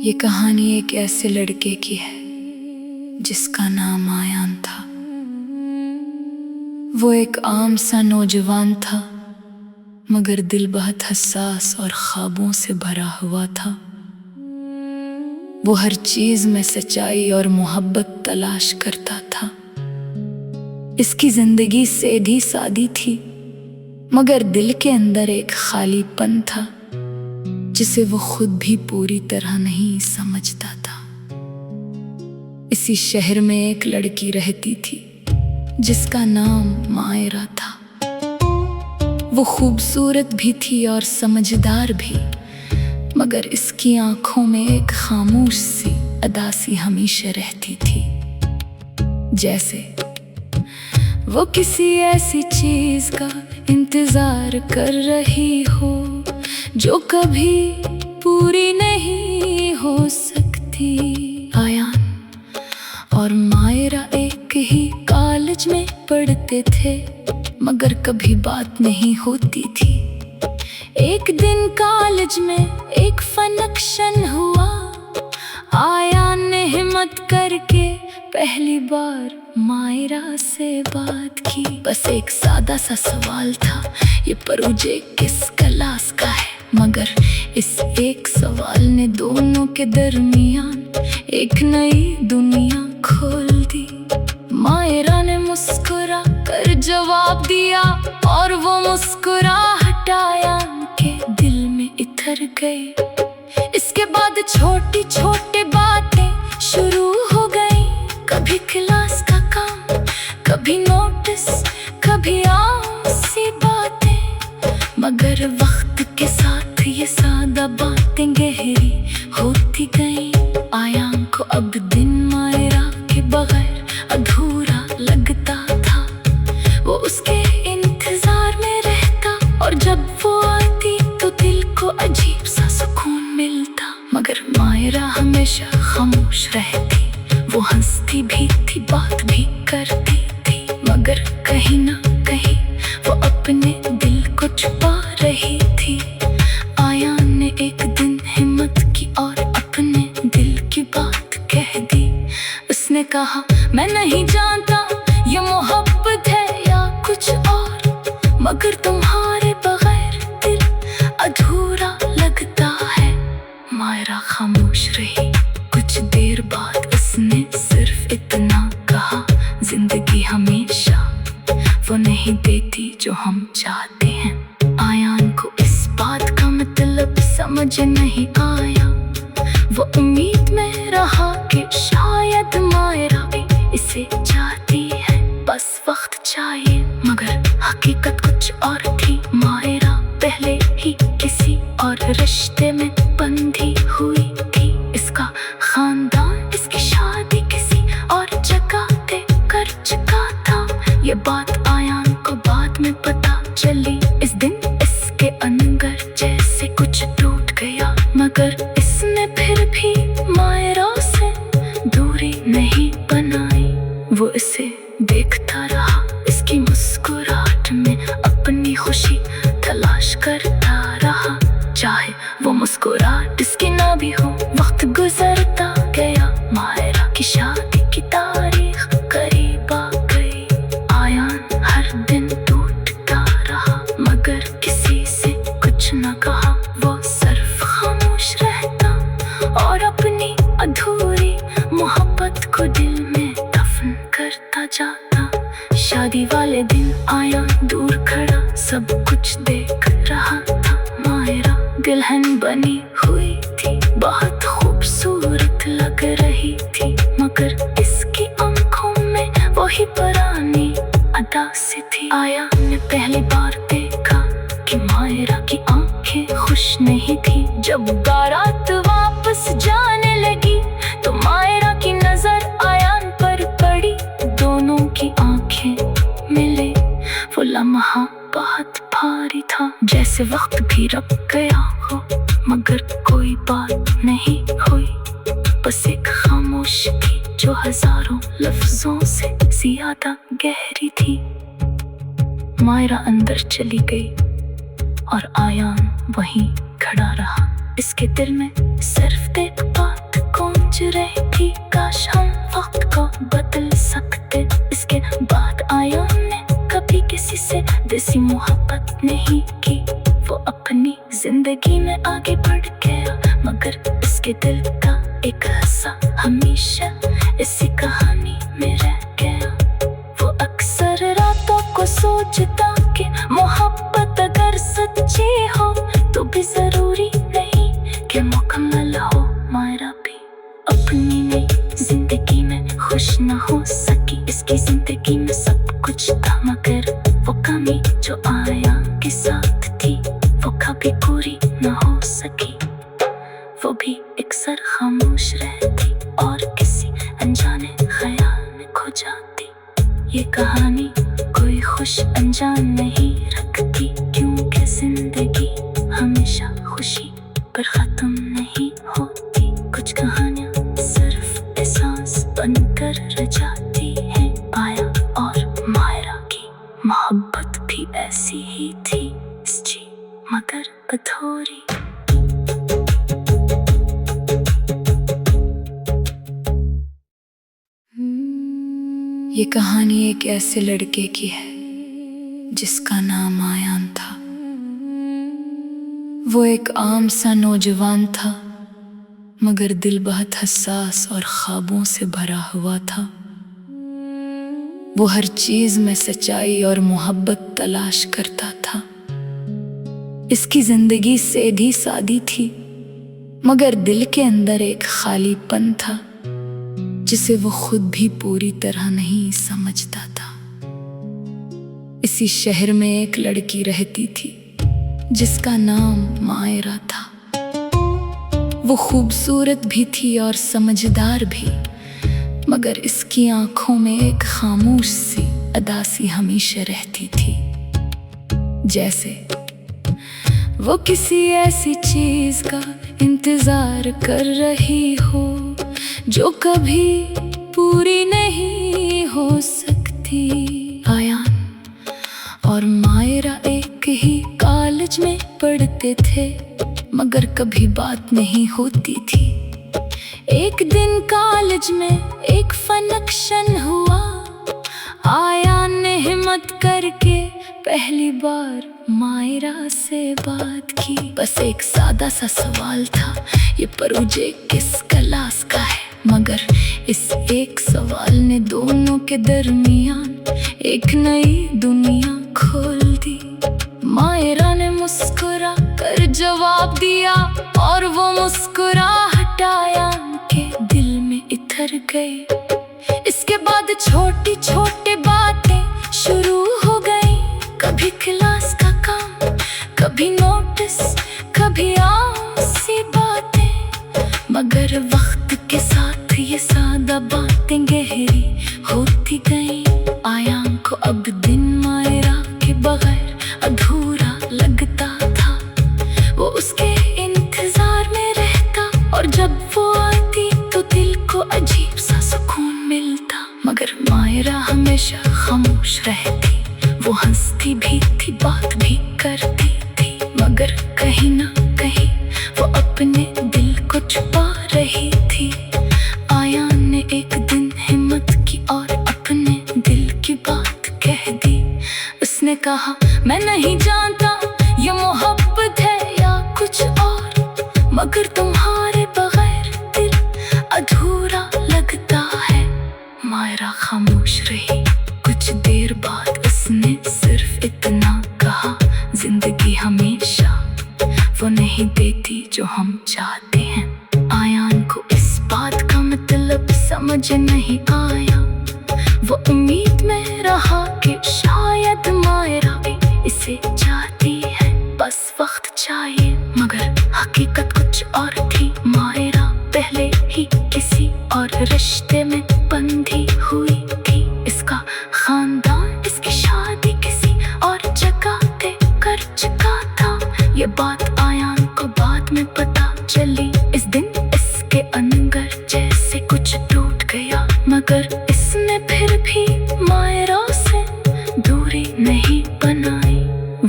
ये कहानी एक ऐसे लड़के की है जिसका नाम आयान था। वो एक आम सा नौजवान था, मगर दिल बहुत हसास और ख्वाबों से भरा हुआ था। वो हर चीज में सच्चाई और मोहब्बत तलाश करता था। इसकी जिंदगी सीधी सादी थी, मगर दिल के अंदर एक खालीपन था जिसे वो खुद भी पूरी तरह नहीं समझता था। इसी शहर में एक लड़की रहती थी जिसका नाम मायरा था। वो खूबसूरत भी थी और समझदार भी, मगर इसकी आंखों में एक खामोश सी अदासी हमेशा रहती थी, जैसे वो किसी ऐसी चीज का इंतजार कर रही हो जो कभी पूरी नहीं हो सकती। आयान और मायरा एक ही कॉलेज में पढ़ते थे, मगर कभी बात नहीं होती थी। एक दिन कॉलेज में एक फंक्शन हुआ। आयान ने हिम्मत करके पहली बार मायरा से बात की। बस एक सादा सा सवाल था, ये प्रोजेक्ट किस क्लास का है? मगर इस एक सवाल ने दोनों के दरमियान एक नई दुनिया खोल दी। मायरा ने मुस्कुरा कर जवाब दिया, और वो मुस्कुराहट आयान के दिल में इतर गई। इसके बाद छोटी छोटी बातें शुरू हो गई, कभी क्लास का काम, कभी नोटिस, कभी आम सी बातें। मगर वक्त के साथ ये सादा बातें गहरी होती गई। आयान को अब दिन मायरा के बगैर अधूरा लगता था। वो उसके इंतजार में रहता, और जब वो आती तो दिल को अजीब सा सुकून मिलता। मगर मायरा हमेशा खामोश रहती। वो हंसती भी थी, बात भी करती थी, मगर कहीं ना कहीं वो अपने दिल को छुपा रही थी। आयान ने एक दिन हिम्मत की और अपने दिल की बात कह दी। उसने कहा, मैं नहीं जानता ये मोहब्बत है या कुछ और, मगर तुम्हारे बगैर दिल अधूरा लगता है। मायरा खामोश रही। कुछ देर बाद उसने सिर्फ इतना कहा, जिंदगी हमेशा वो नहीं देती जो हम चाहते हैं। आयान को इस बात का मतलब समझ नहीं आया। वो उम्मीद में रहा कि शायद मायरा भी इसे चाहती है, बस वक्त चाहिए। मगर हकीकत कुछ और थी। मायरा पहले ही किसी और रिश्ते में बंधी हुई थी। इसका खानदान इसकी शादी किसी और जगह तय कर चुका था। ये बात आयान को बाद में पता चली। इस दिन इसके अंदर जैसे कुछ टूट गया, मगर इसने फिर भी मायरा से दूरी नहीं बनाई। वो इसे देखता रहा, इसकी मुस्कुराहट में अपनी खुशी तलाश करता रहा। चाहे वो मुस्कुराहट इसकी ना भी हो, वक्त गुजरता गया। मायरा की शादी की तारीख करीब आ गई। आयान हर दिन टूटता रहा, मगर किसी से कुछ न कहा। वो सिर्फ खामोश रहता और अपनी अधूरी मोहब्बत को दिल में दफन करता जाता। शादी वाले दिन आयान दूर खड़ा सब कुछ देख रहा था। मायरा दुल्हन बनी हुई थी, बहुत खूबसूरत लग रही थी, मगर इसकी आंखों में वही पुरानी अदासी थी। आयान ने पहली बार देखा कि मायरा की आंखें खुश नहीं थी। जब बारात वापस जाने लगी तो मायरा की नजर आयान पर पड़ी। दोनों की आंखें मिले। वो लम्हा बहुत भारी था, जैसे वक्त भी रुक गया हो, मगर कोई बात नहीं हुई। बस एक खामोशी जो हजारों लफ्जों से ज्यादा गहरी थी। मायरा अंदर चली गई और आयान वहीं खड़ा रहा। इसके दिल में सिर्फ एक बात सोच रही थी काश हम वक्त को बदल सकते। इसके बाद आयान ने कभी किसी से देसी मोहब्बत नहीं की। वो अपनी जिंदगी में आगे बढ़ गया, मगर इसके दिल का एक हिस्सा हमेशा इसी कहानी में रह गया। वो अक्सर रातों को सोचता कि मोहब्बत अगर सच्ची हो तो भी जरूरी नहीं कि मुकम्मल हो। मायरा भी अपनी नई जिंदगी में खुश न हो सकी। इसकी जिंदगी में सब कुछ था, मगर वो कमी जो आयान के साथ थी वो कभी पूरी न हो सकी। वो भी अक्सर खामोश रहती और किसी अनजाने ख्याल में खो जाती। ये कहानी कोई खुश अंजाम नहीं रखती, क्योंकि जिंदगी हमेशा खुशी पर खत्म नहीं होती। कुछ कहानियां सिर्फ एहसास बनकर रह जाती हैं। आया और मायरा की मोहब्बत भी ऐसी ही थी, सच्ची मगर अधूरी। ये कहानी एक ऐसे लड़के की है जिसका नाम आयान था। वो एक आम सा नौजवान था, मगर दिल बहुत हसास और ख्वाबों से भरा हुआ था। वो हर चीज में सच्चाई और मोहब्बत तलाश करता था। इसकी जिंदगी सीधी सादी थी, मगर दिल के अंदर एक खालीपन था जिसे वो खुद भी पूरी तरह नहीं समझता था। इसी शहर में एक लड़की रहती थी जिसका नाम मायरा था। वो खूबसूरत भी थी और समझदार भी, मगर इसकी आंखों में एक खामोश सी अदासी हमेशा रहती थी, जैसे वो किसी ऐसी चीज का इंतजार कर रही हो जो कभी पूरी नहीं हो सकती। आयान और मायरा एक ही कॉलेज में पढ़ते थे, मगर कभी बात नहीं होती थी। एक दिन कॉलेज में एक फंक्शन हुआ। आयान ने हिम्मत करके पहली बार मायरा से बात की। बस एक सादा सा सवाल था, ये प्रोजेक्ट किस क्लास का है? मगर इस एक सवाल ने दोनों के दरमियान एक नई दुनिया खोल दी। मायरा ने मुस्कुरा कर जवाब दिया और वो मुस्कुराहट आयान के दिल में इतर गई। इसके बाद छोटी छोटी बातें शुरू हो गई, कभी क्लास का काम, कभी नोटिस, कभी आम सी बातें। मगर वक्त के साथ ये सादा बातें गहरी होती गई। आयान को अब दिन मायरा के बगैर अधूरा लगता था। वो उसके इंतजार में रहता और जब वो आती तो दिल को अजीब सा सुकून मिलता। मगर मायरा हमेशा खामोश रहती। वो हंसती भी थी, बात भी करती थी, मगर कहीं ना कहीं वो अपने दिल को छुपा रही थी। आयान ने एक दिन हिम्मत की और अपने दिल की बात कह दी। उसने कहा, मैं नहीं जानता ये मोहब्बत है या कुछ और, मगर तुम्हारे बगैर दिल अधूरा लगता है। मायरा खामोश रही। कुछ देर बाद उसने सिर्फ इतना कहा, जिंदगी हमेशा वो नहीं देती जो हम चाहते हैं। आयान को इस बात का मतलब समझ नहीं आया। वो उम्मीद में रहा कि शायद मायरा भी इसे चाहती है, बस वक्त चाहिए। मगर हकीकत कुछ और थी। मायरा पहले ही किसी और रिश्ते में बंधी हुई थी। इसका खानदान इसकी शादी किसी और जगह तय कर चुका था। ये बात आयान को बाद में पता चली। इस दिन इसके अंदर जैसे कुछ टूट गया, मगर इसने फिर भी मायरा से दूरी नहीं बनाई।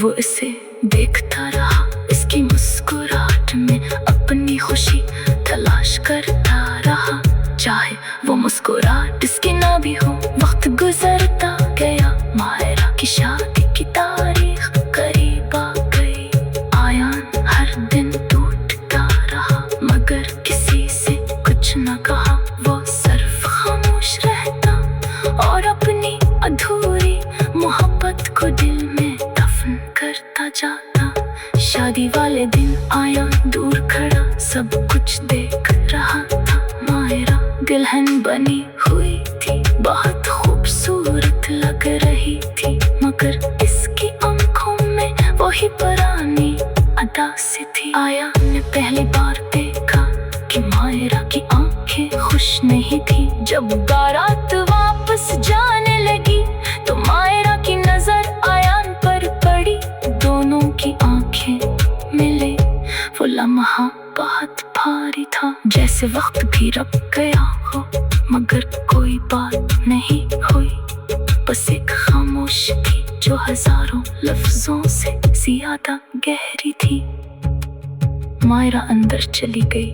वो इसे देखता रहा, इसकी मुस्कुराहट में अपनी खुशी तलाश करता रहा, चाहे वो मुस्कुराहट जिसकी ना भी हो। वक्त गुजरता गया, मायरा की शादी की तारीख करीब आ गई। आयान हर दिन टूटता रहा, मगर किसी से कुछ न कहा। वो सिर्फ खामोश रहता और अपनी अधूरी मोहब्बत को दिल में दफन करता जाता। शादी वाले दिन आयान दूर खड़ा सब कुछ देख रहा था। मायरा दुल्हन बनी हुई थी, बहुत खूबसूरत लग रही थी, मगर इसकी आंखों में वही पुरानी अदा सी थी। आयान ने पहली बार देखा कि मायरा की आंखें खुश नहीं थी। जब बारात वापस जाने लगी तो मायरा की नजर आयान पर पड़ी। दोनों की आंखें मिले, वो लम्हा बहुत भारी था, जैसे वक्त भी रुक गया हो, मगर कोई बात नहीं हुई। बस एक खामोशी जो हजारों लफ्जों से ज्यादा गहरी थी। मायरा अंदर चली गई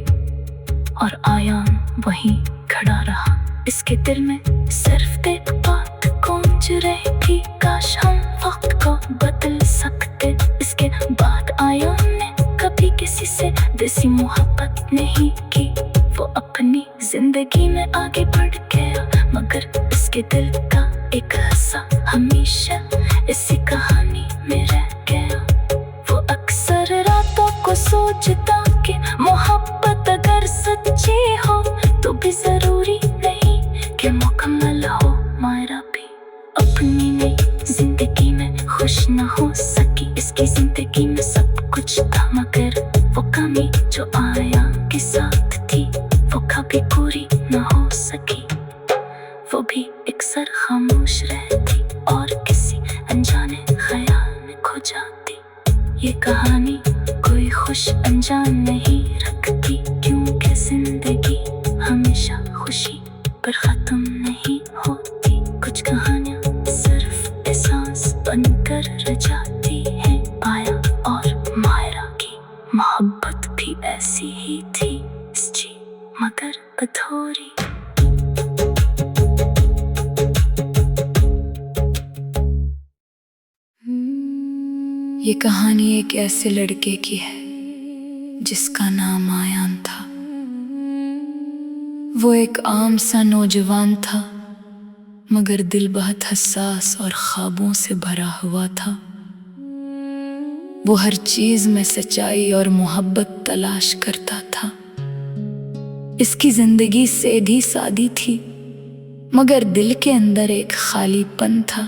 और आयान वहीं खड़ा रहा। इसके दिल में सिर्फ एक बात गूंज रही थी, काश हम वक्त को बदल सकते। इसके बाद आयान ने कभी किसी से वैसी मोहब्बत नहीं की। वो अपनी जिंदगी में आगे बढ़ गया, मगर इसके दिल का एक हिस्सा हमेशा इसी कहानी में रह गया। वो अक्सर रातों को सोचता कि मोहब्बत अगर सच्ची हो तो भी जरूरी नहीं कि मुकम्मल हो। मायरा भी अपनी नई जिंदगी में खुश न हो सकी। इसकी जिंदगी में सब कुछ था, मगर वो कमी जो आयान के साथ थी वो कभी पूरी न हो सकी। वो भी अक्सर खामोश रहती और किसी अनजाने ख्याल में खो जाती। ये कहानी कोई खुश अंजाम नहीं रखती, क्योंकि जिंदगी हमेशा खुशी पर खत्म नहीं होती। कुछ कहानियाँ सिर्फ एहसास बनकर रह जाती हैं। आया और मायरा की मोहब्बत भी ऐसी ही थी, सच्ची मगर अधूरी। ये कहानी एक ऐसे लड़के की है जिसका नाम आयान था। वो एक आम सा नौजवान था, मगर दिल बहुत हसास और ख्वाबों से भरा हुआ था। वो हर चीज में सच्चाई और मोहब्बत तलाश करता था। इसकी जिंदगी सीधी सादी थी, मगर दिल के अंदर एक खालीपन था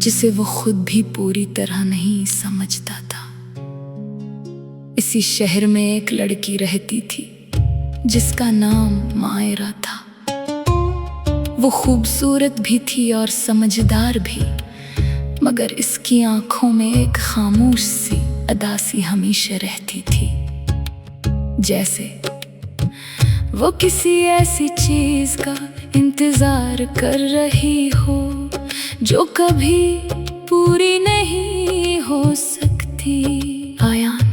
जिसे वो खुद भी पूरी तरह नहीं समझता था। इसी शहर में एक लड़की रहती थी जिसका नाम मायरा था। वो खूबसूरत भी थी और समझदार भी, मगर इसकी आंखों में एक खामोश सी अदासी हमेशा रहती थी, जैसे वो किसी ऐसी चीज का इंतजार कर रही हो जो कभी पूरी नहीं हो सकती। आयान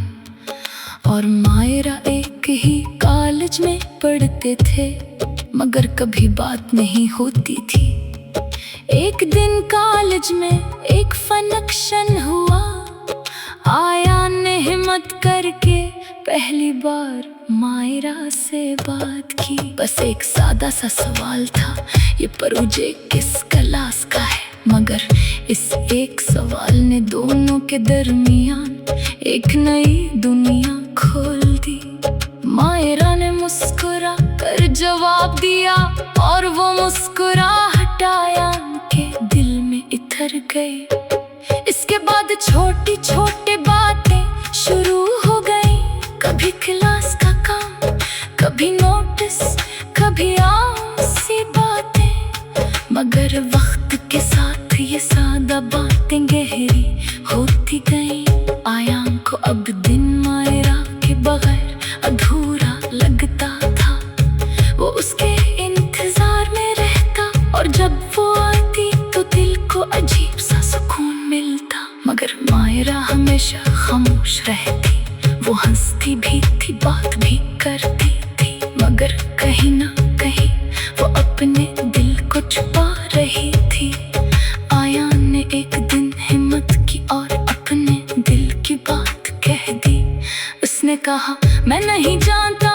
और मायरा एक ही कॉलेज में पढ़ते थे, मगर कभी बात नहीं होती थी। एक दिन कॉलेज में एक फंक्शन हुआ। आयान ने हिम्मत करके पहली बार मायरा से बात की। बस एक सादा सा सवाल था, ये प्रोजेक्ट किस क्लास का है? मगर इस एक सवाल ने दोनों के दरमियान एक नई दुनिया खोल दी। मायरा ने मुस्कुरा कर जवाब दिया और वो मुस्कुराहट आयान के दिल में इतर गई। इसके बाद छोटी छोटी बातें शुरू हो गई, कभी क्लास का काम, कभी नोटिस, कभी आम सी बातें। मगर वक्त के साथ ये सादा बातें गहरी होती गई। आयान को अब दिन मायरा के बगैर अधूरा लगता था। वो उसके इंतजार में रहता और जब वो आती तो दिल को अजीब सा सुकून मिलता। मगर मायरा हमेशा खामोश रहती, वो हंसती भी थी, बात भी करती। नहीं जानता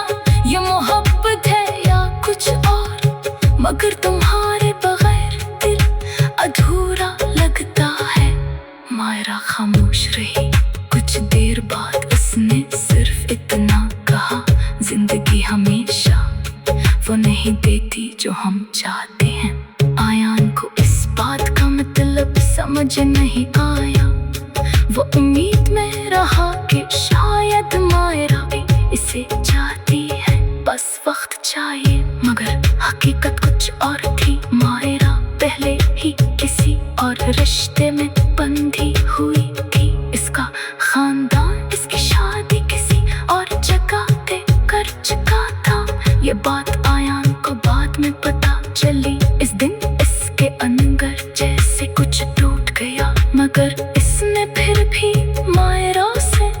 ये मोहब्बत है या कुछ और, मगर तुम्हारे बगैर दिल अधूरा लगता है। मायरा खामोश रही, कुछ देर बाद उसने सिर्फ इतना कहा, जिंदगी हमेशा वो नहीं देती जो हम चाहते हैं। आयान को इस बात का मतलब समझ नहीं आया, वो उम्मीद में रहा कि शायद मायरा भी इसे चाहती है, बस वक्त चाहिए। मगर हकीकत कुछ और थी, मायरा पहले ही किसी और रिश्ते में बंधी हुई थी। इसका खानदान इसकी शादी किसी और जगह पे कर चुका था। ये बात आयान को बाद में पता चली। इस दिन इसके अंदर जैसे कुछ टूट गया, मगर इसने फिर भी मायरा से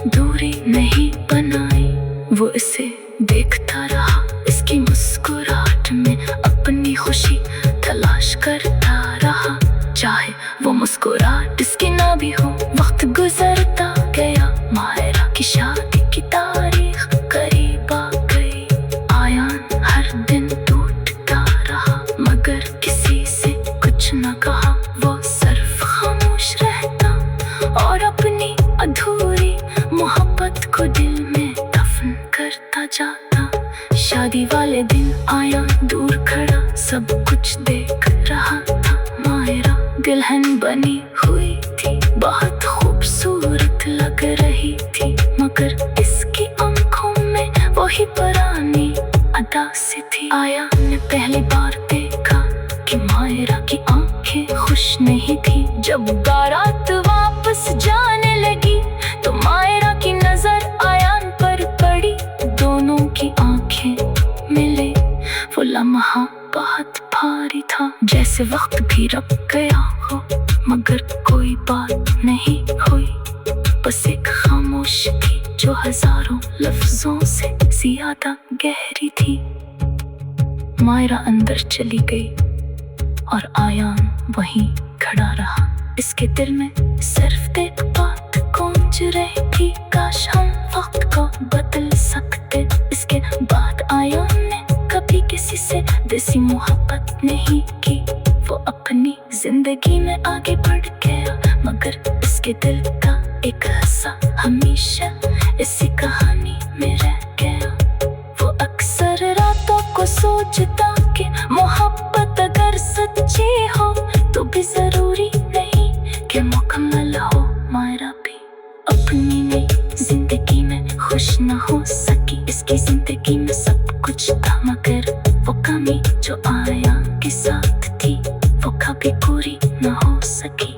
दूरी नहीं बनाई। वो इसे देखता रहा, इसकी मुस्कुराहट में अपनी खुशी तलाश करता रहा, चाहे वो मुस्कुराहट इसकी ना भी हो। वक्त गुजरता गया, मायरा की शादी की तारीख करीब आ गई। आयान हर दिन टूटता रहा, मगर किसी से कुछ न कहा। वो सिर्फ खामोश रहता और अपनी अधूरी मोहब्बत को दिल में दफन करता जाता। शादी वाले दिन आयान दूर खड़ा सब कुछ देख रहा था। मायरा दुल्हन बनी हुई थी, बहुत खूबसूरत लग रही थी, मगर इसकी आंखों में वही पुरानी अदा सी थी। आयान ने पहली बार देखा कि मायरा की आंखें खुश नहीं थी। जब बारात वापस जाने लगी तो मायरा की नजर आयान पर पड़ी, दोनों की आंखें मिले। वो लम्हा बहुत भारी था, जैसे वक्त भी रुक गया हो, मगर कोई बात नहीं हुई। बस एक खामोशी जो हजारों लफ्जों से ज्यादा गहरी थी। मायरा अंदर चली गई और आयान वहीं खड़ा रहा। इसके दिल में सिर्फ एक बात गूंज रही थी, काश हम वक्त को बदल सकते। इसके बाद आयान ने कभी किसी से वैसी मोहब्बत नहीं की। वो अपनी जिंदगी में आगे बढ़ गया, मगर इसके दिल का एक हिस्सा हमेशा इसी कहानी में रह गया। वो अक्सर रातों को सोचता कि मोहब्बत अगर सच्ची हो तो भी जरूरी नहीं कि मुकम्मल हो। मायरा भी अपनी नई जिंदगी में खुश न हो सकी। इसकी जिंदगी में सब कुछ था, मगर वो कमी जो आयान के साथ थी वो कभी पूरी न हो सकी।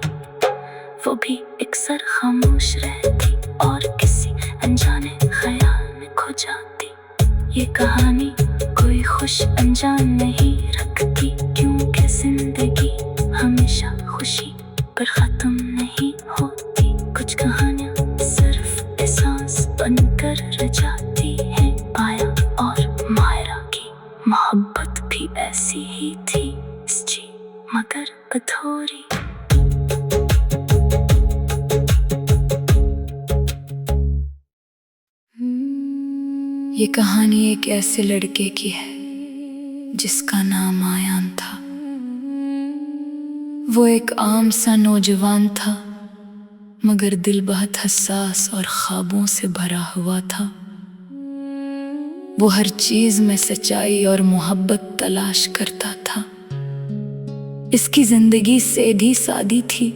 वो भी अक्सर खामोश रहती और किसी अनजाने ख्याल में खो जाती। ये कहानी कोई खुश अनजान नहीं रखती, क्योंकि जिंदगी हमेशा खुशी पर खत्म नहीं होती। कुछ कहानियां सिर्फ एहसास बनकर रह जाती हैं। आया और मायरा की मोहब्बत भी ऐसी ही थी, सच्ची मगर अधूरी। ये कहानी एक ऐसे लड़के की है जिसका नाम आयान था। वो एक आम सा नौजवान था, मगर दिल बहुत हसास और ख्वाबों से भरा हुआ था। वो हर चीज में सच्चाई और मोहब्बत तलाश करता था। इसकी जिंदगी सीधी सादी थी,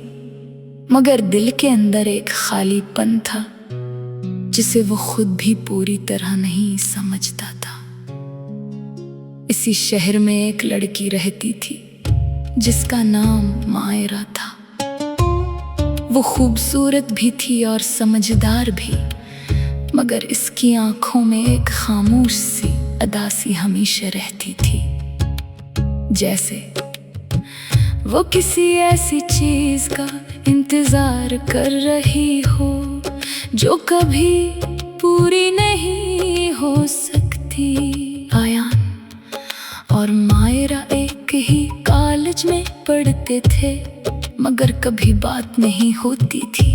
मगर दिल के अंदर एक खालीपन था जिसे वो खुद भी पूरी तरह नहीं समझता था। इसी शहर में एक लड़की रहती थी जिसका नाम मायरा था। वो खूबसूरत भी थी और समझदार भी, मगर इसकी आंखों में एक खामोश सी अदासी हमेशा रहती थी, जैसे वो किसी ऐसी चीज का इंतजार कर रही हो जो कभी पूरी नहीं हो सकती। आयान और मायरा एक ही कॉलेज में पढ़ते थे, मगर कभी बात नहीं होती थी।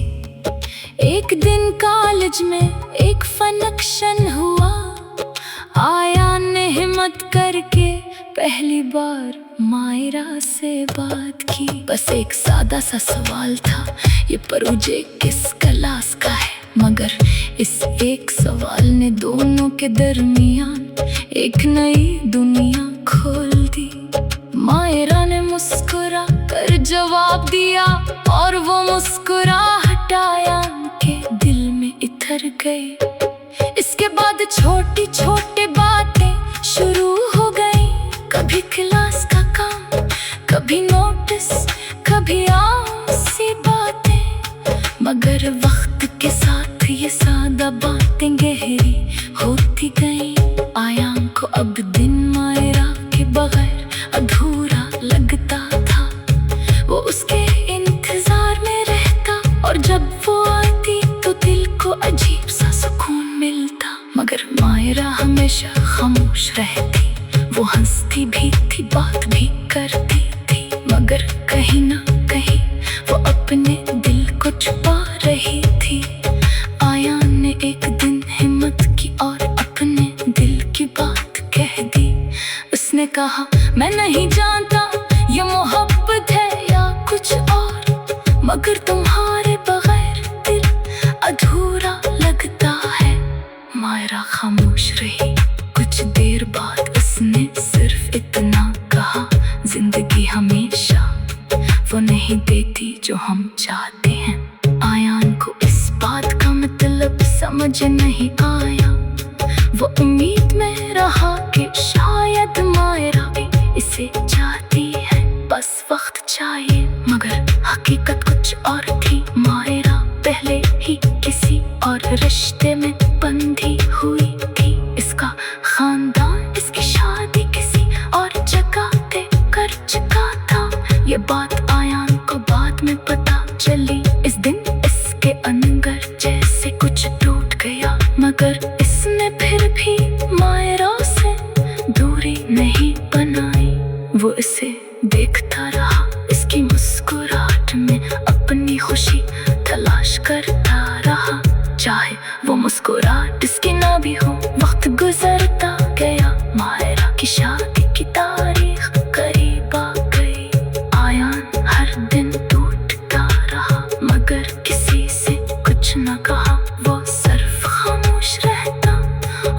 एक दिन कॉलेज में एक फंक्शन हुआ, आया ने हिम्मत करके पहली बार मायरा से बात की। बस एक सादा सा सवाल था, ये प्रोजेक्ट किस क्लास का है? मगर इस एक सवाल ने दोनों के दरमियान एक नई दुनिया खोल दी। मायरा ने मुस्कुरा कर जवाब दिया और वो मुस्कुराहट आयान के दिल में इतर गई। इसके बाद छोटी छोटी बातें शुरू हो गई, कभी क्लास का काम, कभी नोटिस, कभी आम सी बातें। मगर वक्त के साथ ये सादा बातें गहरी होती गई। आयान को अब दिन मायरा के बगैर अधूरा लगता था। वो उसके इंतजार में रहता और जब वो आती तो दिल को अजीब सा सुकून मिलता। मगर मायरा हमेशा खामोश रहती, वो हंसती भी थी, बात भी करती थी, मगर कहीं ना कहीं वो अपने दिल को छुपा रही थी। आयान ने एक दिन हिम्मत की और अपने दिल की बात कह दी। उसने कहा, मैं नहीं जानता ये मोहब्बत है या कुछ और, मगर तुम्हारे बगैर दिल अधूरा लगता है। मायरा खामोश रही। कुछ देर बाद उसने सिर्फ इतना कहा, जिंदगी हमेशा वो नहीं देती जो हम चाहते हैं। आयान को इस बात का मतलब समझ नहीं आया। वो उम्मीद में रहा कि शायद मायरा भी इसे चाहती है, बस वक्त चाहिए। मगर हकीकत कुछ और थी। मायरा पहले ही किसी और रिश्ते में बंधी हुई थी। इसका खानदान इसकी शादी किसी और जगह पे कर चुका था। ये बात आयान को बाद में पता चली। इस दिन इसके अंदर जैसे कुछ टूट गया, मगर इसने फिर भी मायरा से दूरी नहीं बनाई। वो इसे देखता रहा, इसकी मुस्कुराहट में अपनी खुशी तलाश करता रहा। चाहे वो मुस्कुराहट इसकी ना भी हो, वक्त गुजरता गया। मायरा की शादी की तारीख करीब आ गई। आयान हर दिन टूटता रहा, मगर किसी से कुछ न कहा। वो सिर्फ खामोश रहता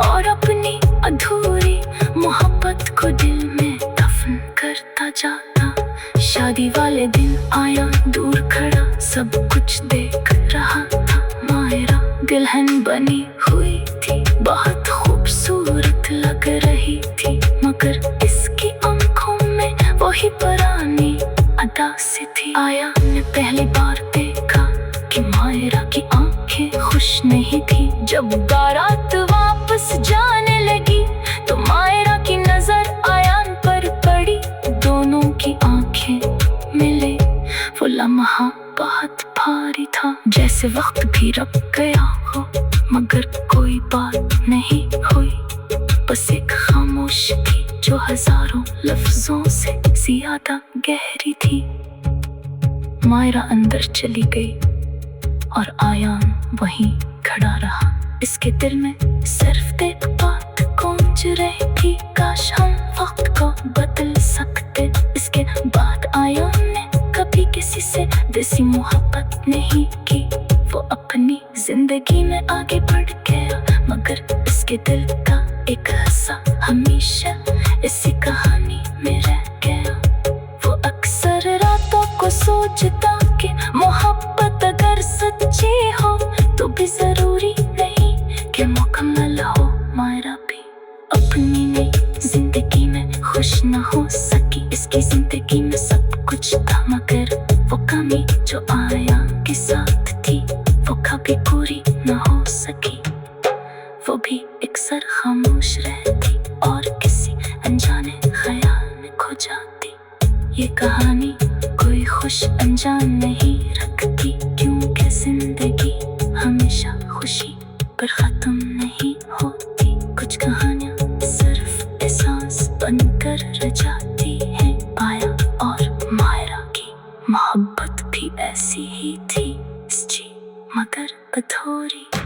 और अपनी अधूरी मोहब्बत को दिल में दफन करता जाता। शादी वाले दिन आयान दूर खड़ा सब कुछ देख रहा था। मायरा दुल्हन बनी हुई थी, बहुत खूबसूरत लग रही थी, मगर इसकी आंखों में वही पुरानी अदा सी थी। आयान ने पहली बार देखा कि मायरा की आंखें खुश नहीं थी। जब बारात वापस जाने लगी तो मायरा की नजर आयान पर पड़ी। दोनों की आंखें मिले। वो लम्हा बहुत भारी था, जैसे वक्त भी रुक गया हो, मगर कोई बात नहीं हुई। बस एक खामोशी जो हजारों लफ्जों से ज्यादा गहरी थी। मायरा अंदर चली गई और आयान वहीं खड़ा रहा। इसके दिल में सिर्फ एक बात गूंज रही थी, काश हम वक्त को बदल सकते। इसके बाद आयान ने कभी किसी से वैसी मोहब्बत नहीं की। वो अपनी जिंदगी में आगे बढ़ गया, मगर इसके दिल का एक हिस्सा हमेशा इसी कहानी में रह गया। वो अक्सर रातों को सोचता कि मोहब्बत अगर सच्ची हो तो भी जरूरी नहीं कि मुकम्मल हो। मायरा भी अपनी नई जिंदगी में खुश न हो सकी। इसकी जिंदगी में सब कुछ था, मगर वो कमी जो आयान के साथ थी वो कभी पूरी न हो सकी। वो भी अक्सर खामोश रहती और किसी अनजाने ख्याल में खो जाती। ये कहानी कोई खुश अंजाम नहीं रखती, क्योंकि जिंदगी हमेशा खुशी पर खत्म नहीं होती। कुछ कहानियां सिर्फ एहसास बनकर रह जाती हैं। आया और मायरा की मोहब्बत भी ऐसी ही थी। जी मगर अधूरी।